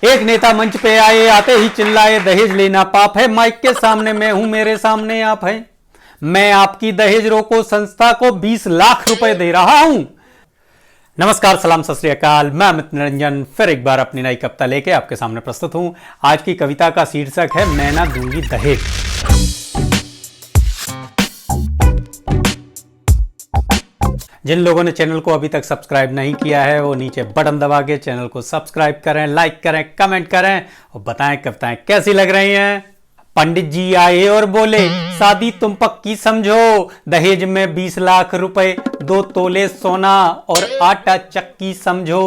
एक नेता मंच पे आए, आते ही चिल्लाए दहेज लेना पाप है। माइक के सामने मैं हूं, मेरे सामने आप हैं। मैं आपकी दहेज रोको संस्था को 20 लाख रुपए दे रहा हूं। नमस्कार, सलाम, सत श्री अकाल। मैं अमित निरंजन फिर एक बार अपनी नई कविता लेके आपके सामने प्रस्तुत हूं। आज की कविता का शीर्षक है मैं ना दूंगी दहेज। जिन लोगों ने चैनल को अभी तक सब्सक्राइब नहीं किया है वो नीचे बटन दबा के चैनल को सब्सक्राइब करें, लाइक करें, कमेंट करें और बताएं कविताएं कैसी लग रही हैं। पंडित जी आए और बोले शादी तुम पक्की समझो, दहेज में 20 लाख रुपए, 2 तोले सोना और आटा चक्की समझो।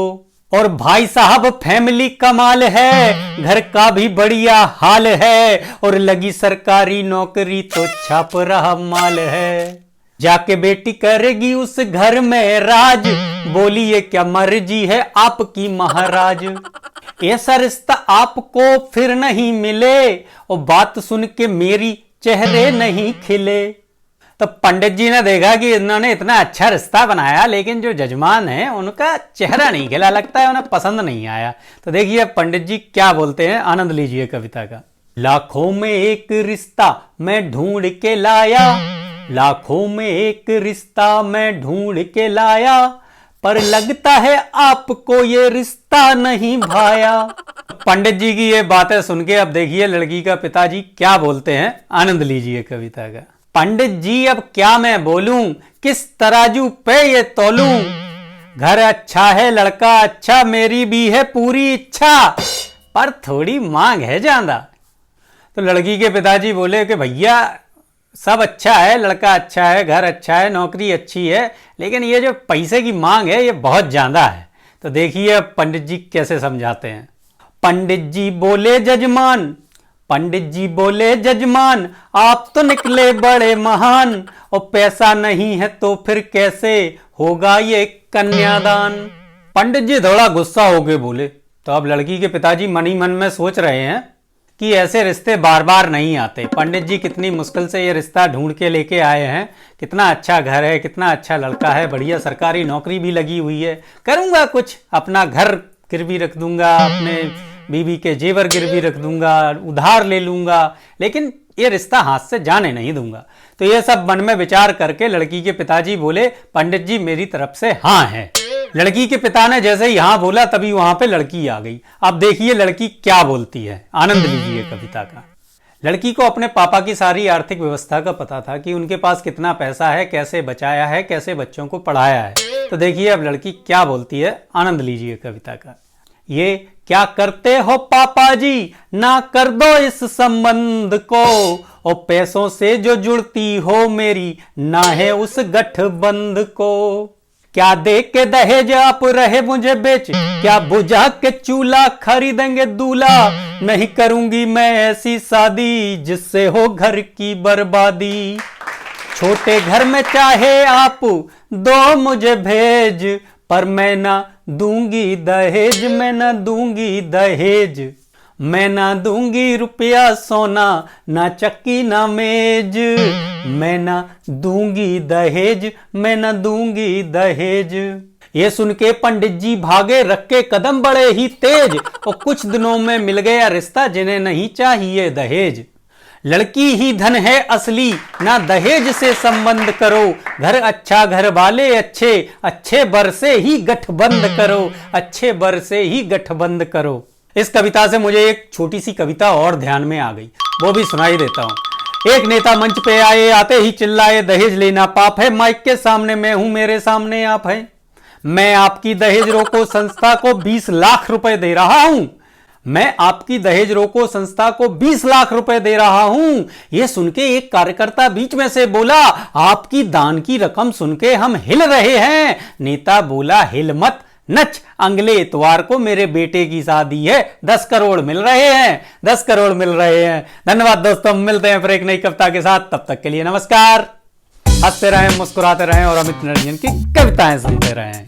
और भाई साहब फैमिली कमाल है, घर का भी बढ़िया हाल है, और लगी सरकारी नौकरी तो छाप रहा माल है। जाके बेटी करेगी उस घर में राज, बोली ये क्या मर्जी है आपकी महाराज। ऐसा रिश्ता आपको फिर नहीं मिले, और बात सुन के मेरी चेहरे नहीं खिले। तो पंडित जी ने देखा कि इन्होंने इतना अच्छा रिश्ता बनाया, लेकिन जो जजमान है उनका चेहरा नहीं खिला, लगता है उन्हें पसंद नहीं आया। तो देखिए पंडित जी क्या बोलते हैं, आनंद लीजिए कविता का। लाखों में एक रिश्ता मैं ढूंढ के लाया, लाखों में एक रिश्ता मैं ढूंढ के लाया, पर लगता है आपको ये रिश्ता नहीं भाया। पंडित जी की ये बातें सुन के अब देखिए लड़की का पिताजी क्या बोलते हैं, आनंद लीजिए कविता का। पंडित जी अब क्या मैं बोलूं, किस तराजू पे ये तोलूं। घर अच्छा है, लड़का अच्छा, मेरी भी है पूरी इच्छा, पर थोड़ी मांग है ज्यादा। तो लड़की के पिताजी बोले कि भैया सब अच्छा है, लड़का अच्छा है, घर अच्छा है, नौकरी अच्छी है, लेकिन ये जो पैसे की मांग है ये बहुत ज्यादा है। तो देखिए पंडित जी कैसे समझाते हैं। पंडित जी बोले जजमान, पंडित जी बोले जजमान, आप तो निकले बड़े महान, और पैसा नहीं है तो फिर कैसे होगा ये कन्यादान। पंडित जी थोड़ा गुस्सा हो गए बोले। तो अब लड़की के पिताजी मन ही मन में सोच रहे हैं कि ऐसे रिश्ते बार बार नहीं आते। पंडित जी कितनी मुश्किल से ये रिश्ता ढूंढ के लेके आए हैं, कितना अच्छा घर है, कितना अच्छा लड़का है, बढ़िया सरकारी नौकरी भी लगी हुई है। करूंगा कुछ, अपना घर गिरवी रख दूंगा, अपने बीवी के जेवर गिरवी रख दूंगा, उधार ले लूंगा, लेकिन ये रिश्ता हाथ से जाने नहीं दूंगा। तो ये सब मन में विचार करके लड़की के पिताजी बोले पंडित जी मेरी तरफ से हाँ है। लड़की के पिता ने जैसे ही हाँ बोला तभी वहां पे लड़की आ गई। अब देखिए लड़की क्या बोलती है, आनंद लीजिए कविता का। लड़की को अपने पापा की सारी आर्थिक व्यवस्था का पता था कि उनके पास कितना पैसा है, कैसे बचाया है, कैसे बच्चों को पढ़ाया है। तो देखिए अब लड़की क्या बोलती है, आनंद लीजिए कविता का। ये क्या करते हो पापा जी, ना कर दो इस संबंध को, और पैसों से जो जुड़ती हो मेरी ना है उस गठबंध को। क्या दे के दहेज आप रहे मुझे बेच, क्या बुझा के चूल्हा खरीदेंगे दूल्हा। नहीं करूंगी मैं ऐसी शादी जिससे हो घर की बर्बादी। छोटे घर में चाहे आप दो मुझे भेज, पर मैं ना दूंगी दहेज, मैं ना दूंगी दहेज। मैं ना दूंगी रुपया सोना, ना चक्की ना मेज। मैं ना दूंगी दहेज, मैं ना दूंगी दहेज। ये सुन के पंडित जी भागे, रख के कदम बड़े ही तेज, और कुछ दिनों में मिल गया रिश्ता जिन्हें नहीं चाहिए दहेज। लड़की ही धन है असली, ना दहेज से संबंध करो। घर अच्छा, घर वाले अच्छे, अच्छे बर से ही गठबंध करो, अच्छे बर से ही गठबंध करो। इस कविता से मुझे एक छोटी सी कविता और ध्यान में आ गई, वो भी सुनाई देता हूं। एक नेता मंच पे आए, आते ही चिल्लाए दहेज लेना पाप है। माइक के सामने मैं हूं, मेरे सामने आप हैं। मैं आपकी दहेज रोको संस्था को 20 लाख रुपए दे रहा हूं। मैं आपकी दहेज रोको संस्था को 20 लाख रुपए दे रहा हूं। यह सुन के एक कार्यकर्ता बीच में से बोला, आपकी दान की रकम सुन के हम हिल रहे हैं। नेता बोला, हिल मत नच, अगले इतवार को मेरे बेटे की शादी है, 10 करोड़ मिल रहे हैं, 10 करोड़ मिल रहे हैं। धन्यवाद दोस्तों, मिलते हैं फिर एक नई कविता के साथ। तब तक के लिए नमस्कार। हंसते रहें, मुस्कुराते रहें और अमित निरंजन की कविताएं सुनते रहें।